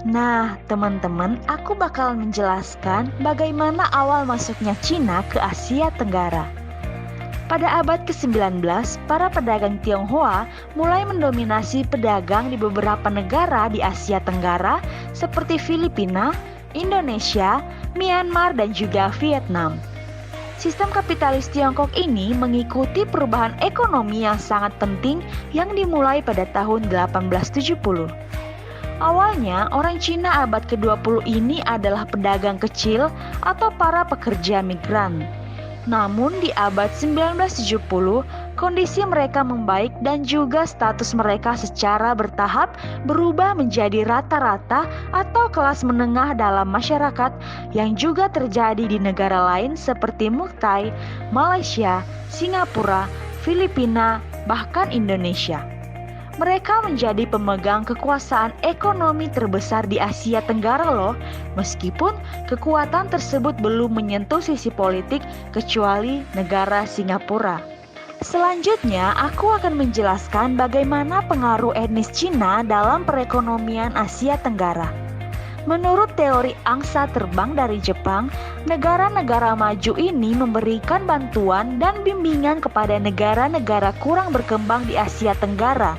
Nah, teman-teman, aku bakal menjelaskan bagaimana awal masuknya Cina ke Asia Tenggara. Pada abad ke-19, para pedagang Tionghoa mulai mendominasi pedagang di beberapa negara di Asia Tenggara seperti Filipina, Indonesia, Myanmar, dan juga Vietnam. Sistem kapitalis Tiongkok ini mengikuti perubahan ekonomi yang sangat penting yang dimulai pada tahun 1870. Awalnya, orang Cina abad ke-20 ini adalah pedagang kecil atau para pekerja migran. Namun di abad 1970, kondisi mereka membaik dan juga status mereka secara bertahap berubah menjadi rata-rata atau kelas menengah dalam masyarakat yang juga terjadi di negara lain seperti Muktai, Malaysia, Singapura, Filipina, bahkan Indonesia. Mereka menjadi pemegang kekuasaan ekonomi terbesar di Asia Tenggara loh, meskipun kekuatan tersebut belum menyentuh sisi politik kecuali negara Singapura. Selanjutnya, aku akan menjelaskan bagaimana pengaruh etnis Cina dalam perekonomian Asia Tenggara. Menurut teori angsa terbang dari Jepang, negara-negara maju ini memberikan bantuan dan bimbingan kepada negara-negara kurang berkembang di Asia Tenggara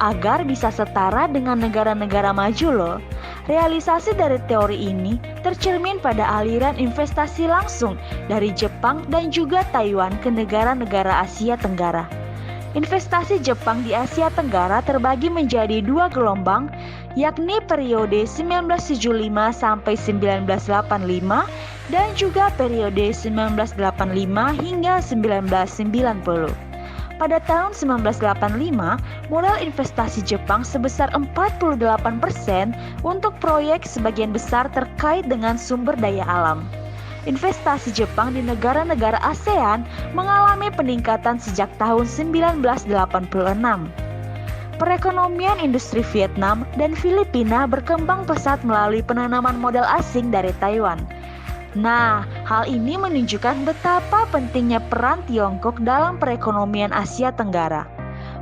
agar bisa setara dengan negara-negara maju loh. Realisasi dari teori ini tercermin pada aliran investasi langsung dari Jepang dan juga Taiwan ke negara-negara Asia Tenggara. Investasi Jepang di Asia Tenggara terbagi menjadi dua gelombang, yakni periode 1975 sampai 1985 dan juga periode 1985 hingga 1990. Pada tahun 1985, modal investasi Jepang sebesar 48% untuk proyek sebagian besar terkait dengan sumber daya alam. Investasi Jepang di negara-negara ASEAN mengalami peningkatan sejak tahun 1986. Perekonomian industri Vietnam dan Filipina berkembang pesat melalui penanaman modal asing dari Taiwan. Nah, hal ini menunjukkan betapa pentingnya peran Tiongkok dalam perekonomian Asia Tenggara.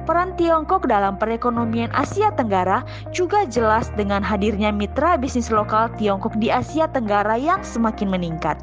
Peran Tiongkok dalam perekonomian Asia Tenggara juga jelas dengan hadirnya mitra bisnis lokal Tiongkok di Asia Tenggara yang semakin meningkat.